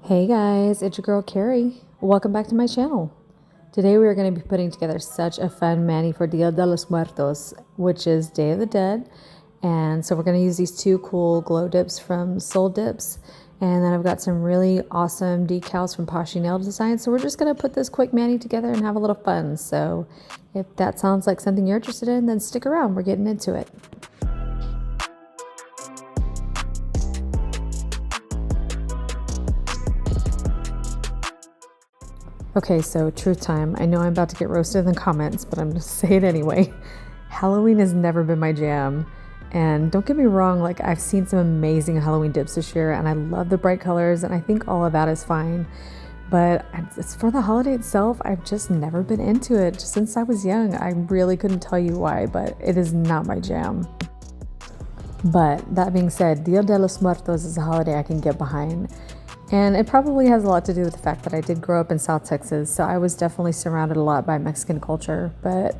Hey guys, it's your girl Carrie. Welcome back to my channel. Today we are going to be putting together such a fun mani for Dia De Los Muertos, which is Day of the Dead. And so we're going to use these two cool glow dips from Soul Dips. And then I've got some really awesome decals from Poshy Nail Designs. So we're just going to put this quick mani together and have a little fun. So if that sounds like something you're interested in, then stick around. We're getting into it. Okay, so truth time. I know I'm about to get roasted in the comments, but I'm just saying it anyway. Halloween has never been my jam. And don't get me wrong, like I've seen some amazing Halloween dips this year and I love the bright colors and I think all of that is fine. But it's for the holiday itself, I've just never been into it. Just since I was young, I really couldn't tell you why, but it is not my jam. But that being said, Dia De Los Muertos is a holiday I can get behind. And it probably has a lot to do with the fact that I did grow up in South Texas, so I was definitely surrounded a lot by Mexican culture. But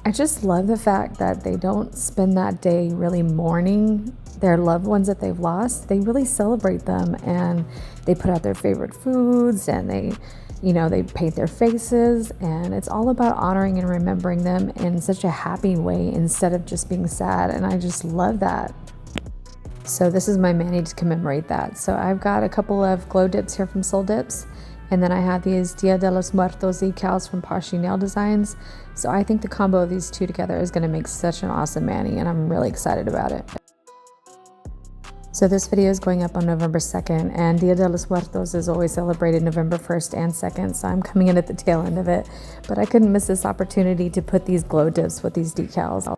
I just love the fact that they don't spend that day really mourning their loved ones that they've lost. They really celebrate them and they put out their favorite foods and they paint their faces, and it's all about honoring and remembering them in such a happy way instead of just being sad. And I just love that. So this is my mani to commemorate that. So I've got a couple of glow dips here from Soul Dips. And then I have these Dia De Los Muertos decals from Poshy Nail Designs. So I think the combo of these two together is going to make such an awesome mani, and I'm really excited about it. So this video is going up on November 2nd, and Dia De Los Muertos is always celebrated November 1st and 2nd. So I'm coming in at the tail end of it. But I couldn't miss this opportunity to put these glow dips with these decals.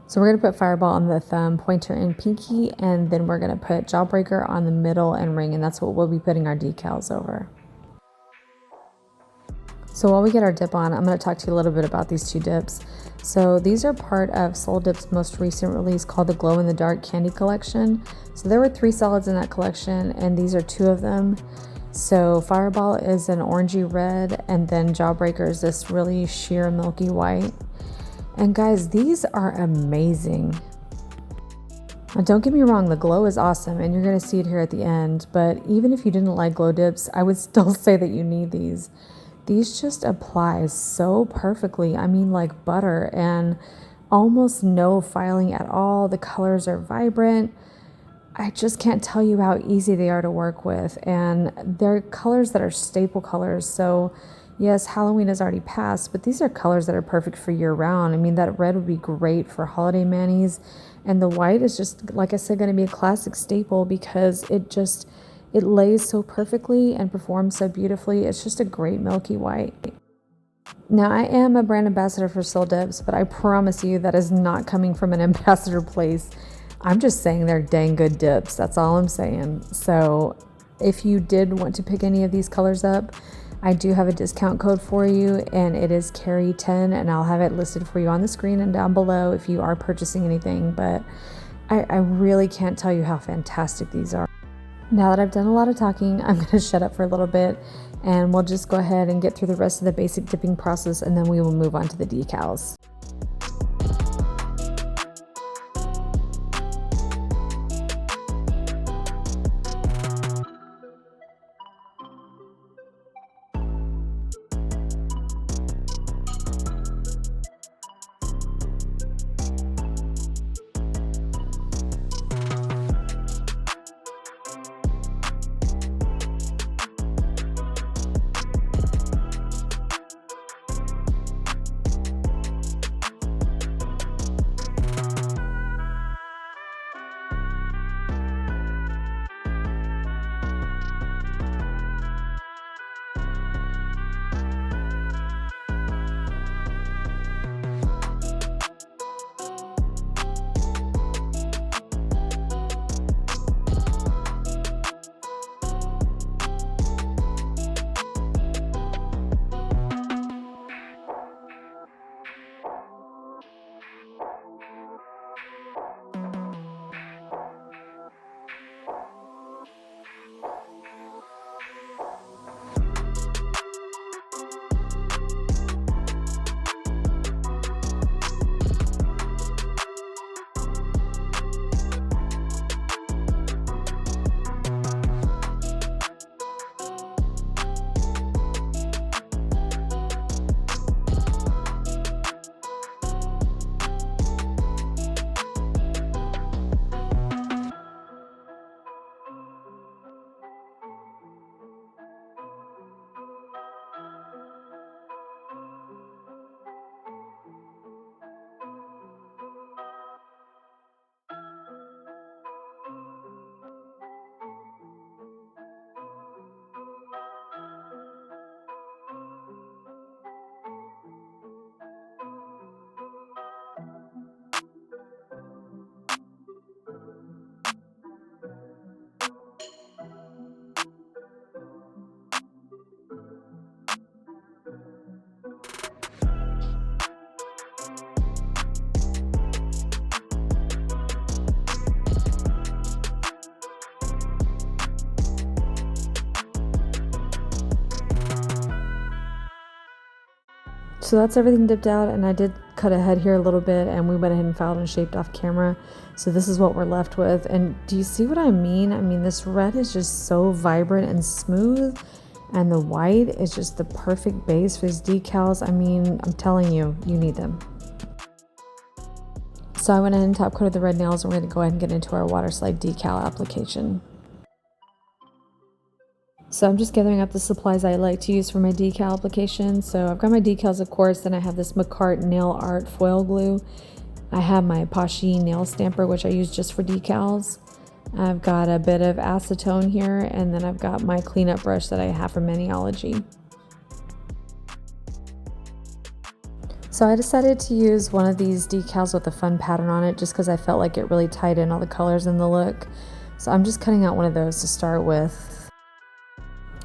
So we're going to put Fireball on the thumb, pointer, and pinky, and then we're going to put Jawbreaker on the middle and ring, and that's what we'll be putting our decals over. So while we get our dip on, I'm going to talk to you a little bit about these two dips. So these are part of Soul Dip's most recent release called the Glow in the Dark Candy Collection. So there were 3 solids in that collection, and these are 2 of them. So Fireball is an orangey red, and then Jawbreaker is this really sheer milky white. And guys, these are amazing. Now, don't get me wrong, the glow is awesome and you're going to see it here at the end, but even if you didn't like glow dips, I would still say that you need these. These just apply so perfectly. I mean, like butter, and almost no filing at all. The colors are vibrant. I just can't tell you how easy they are to work with, and they're colors that are staple colors. So yes, Halloween has already passed, but these are colors that are perfect for year round. I mean, that red would be great for holiday manis, and the white is just, like I said, going to be a classic staple because it lays so perfectly and performs so beautifully. It's just a great milky white. Now, I am a brand ambassador for Soul Dips, but I promise you that is not coming from an ambassador place. I'm just saying they're dang good dips. That's all I'm saying. So if you did want to pick any of these colors up, I do have a discount code for you, and it is Carrie10, and I'll have it listed for you on the screen and down below if you are purchasing anything. But I really can't tell you how fantastic these are. Now that I've done a lot of talking, I'm going to shut up for a little bit, and we'll just go ahead and get through the rest of the basic dipping process, and then we will move on to the decals. So that's everything dipped out, and I did cut ahead here a little bit, and we went ahead and filed and shaped off camera. So this is what we're left with. And do you see what I mean? I mean, this red is just so vibrant and smooth, and the white is just the perfect base for these decals. I mean, I'm telling you, you need them. So I went ahead and top coated the red nails, and we're going to go ahead and get into our Waterslide Decal application. So I'm just gathering up the supplies I like to use for my decal application. So I've got my decals, of course, then I have this McCart Nail Art foil glue. I have my Poshy nail stamper, which I use just for decals. I've got a bit of acetone here, and then I've got my cleanup brush that I have from Maniology. So I decided to use one of these decals with a fun pattern on it just because I felt like it really tied in all the colors in the look. So I'm just cutting out one of those to start with.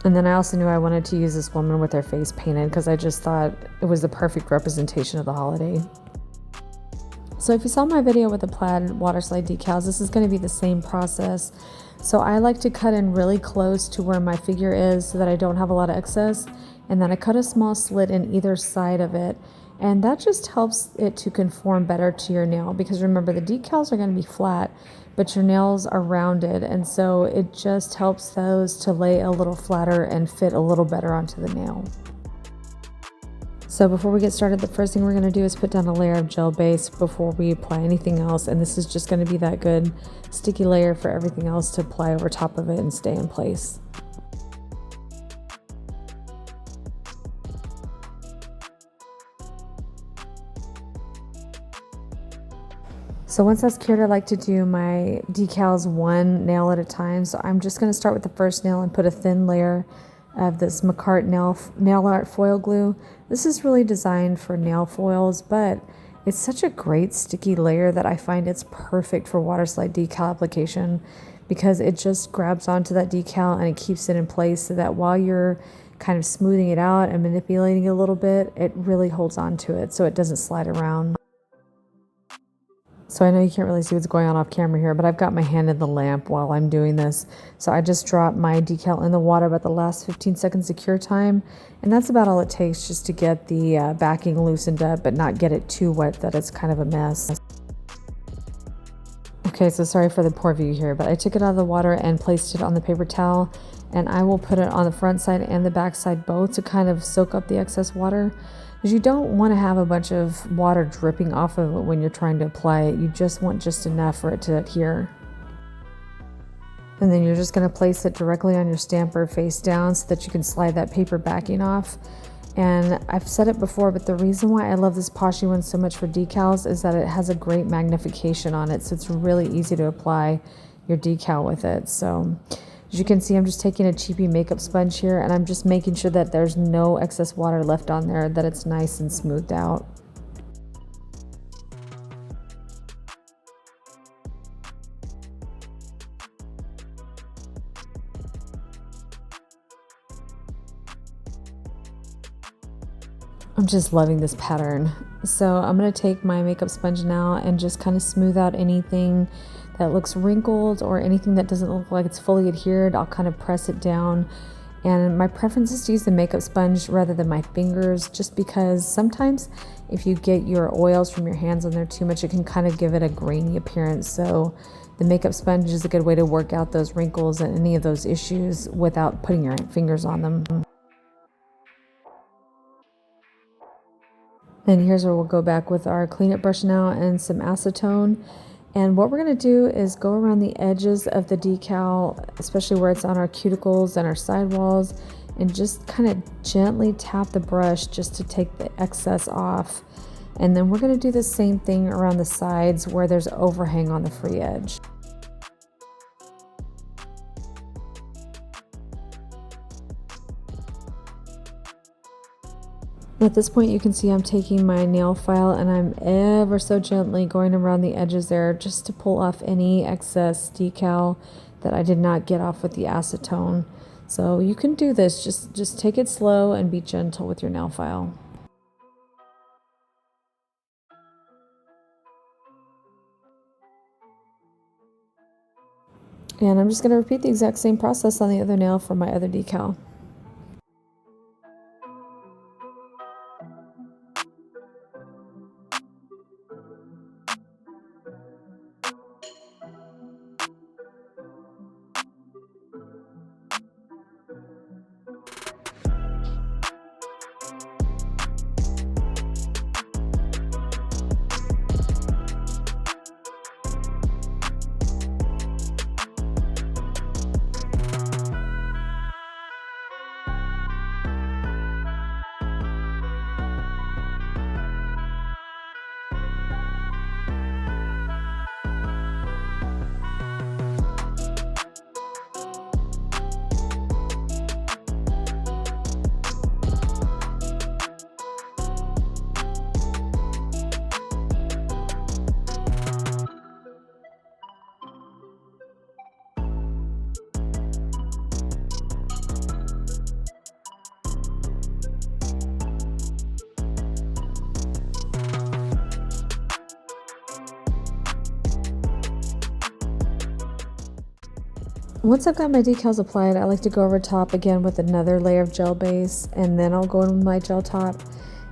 And then I also knew I wanted to use this woman with her face painted because I just thought it was the perfect representation of the holiday. So if you saw my video with the plaid Waterslide decals, this is going to be the same process. So I like to cut in really close to where my figure is so that I don't have a lot of excess. And then I cut a small slit in either side of it. And that just helps it to conform better to your nail, because remember, the decals are going to be flat, but your nails are rounded, and so it just helps those to lay a little flatter and fit a little better onto the nail. So before we get started, the first thing we're going to do is put down a layer of gel base before we apply anything else, and this is just going to be that good sticky layer for everything else to apply over top of it and stay in place. So once that's cured, I like to do my decals one nail at a time. So I'm just going to start with the first nail and put a thin layer of this McCart nail art foil glue. This is really designed for nail foils, but it's such a great sticky layer that I find it's perfect for Waterslide decal application, because it just grabs onto that decal and it keeps it in place so that while you're kind of smoothing it out and manipulating it a little bit, it really holds on to it so it doesn't slide around. So I know you can't really see what's going on off camera here, but I've got my hand in the lamp while I'm doing this. So I just dropped my decal in the water about the last 15 seconds to cure time. And that's about all it takes just to get the backing loosened up, but not get it too wet that it's kind of a mess. Okay, so sorry for the poor view here, but I took it out of the water and placed it on the paper towel. And I will put it on the front side and the back side both to kind of soak up the excess water. Because you don't want to have a bunch of water dripping off of it when you're trying to apply it. You just want just enough for it to adhere. And then you're just going to place it directly on your stamper face down so that you can slide that paper backing off. And I've said it before, but the reason why I love this Poshy one so much for decals is that it has a great magnification on it. So it's really easy to apply your decal with it. So as you can see, I'm just taking a cheapy makeup sponge here, and I'm just making sure that there's no excess water left on there, that it's nice and smoothed out. I'm just loving this pattern. So I'm going to take my makeup sponge now and just kind of smooth out anything that looks wrinkled or anything that doesn't look like it's fully adhered. I'll kind of press it down, and my preference is to use the makeup sponge rather than my fingers, just because sometimes if you get your oils from your hands on there too much, it can kind of give it a grainy appearance. So the makeup sponge is a good way to work out those wrinkles and any of those issues without putting your fingers on them. Then here's where we'll go back with our cleanup brush now and some acetone. And what we're going to do is go around the edges of the decal, especially where it's on our cuticles and our sidewalls, and just kind of gently tap the brush just to take the excess off. And then we're going to do the same thing around the sides where there's overhang on the free edge. At this point, you can see I'm taking my nail file and I'm ever so gently going around the edges there just to pull off any excess decal that I did not get off with the acetone. So you can do this, just take it slow and be gentle with your nail file. And I'm just going to repeat the exact same process on the other nail for my other decal. Once I've got my decals applied, I like to go over top again with another layer of gel base, and then I'll go in with my gel top.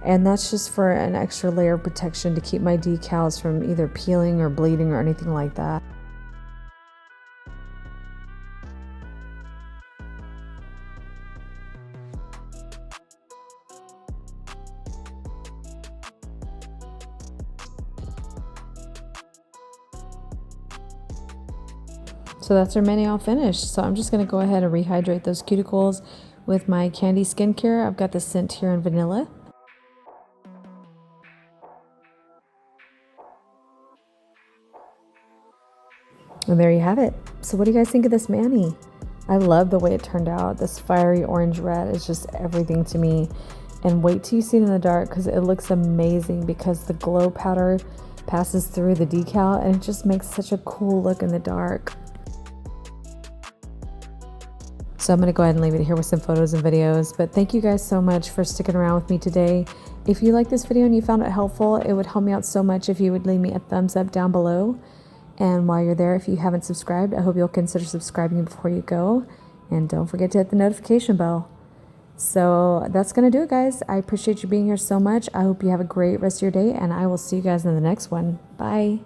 And that's just for an extra layer of protection to keep my decals from either peeling or bleeding or anything like that. So that's our mani all finished. So I'm just going to go ahead and rehydrate those cuticles with my Candy Skincare. I've got the scent here in vanilla. And there you have it. So what do you guys think of this mani? I love the way it turned out. This fiery orange red is just everything to me. And wait till you see it in the dark because it looks amazing because the glow powder passes through the decal and it just makes such a cool look in the dark. So I'm going to go ahead and leave it here with some photos and videos. But thank you guys so much for sticking around with me today. If you liked this video and you found it helpful, it would help me out so much if you would leave me a thumbs up down below. And while you're there, if you haven't subscribed, I hope you'll consider subscribing before you go. And don't forget to hit the notification bell. So that's going to do it, guys. I appreciate you being here so much. I hope you have a great rest of your day, and I will see you guys in the next one. Bye.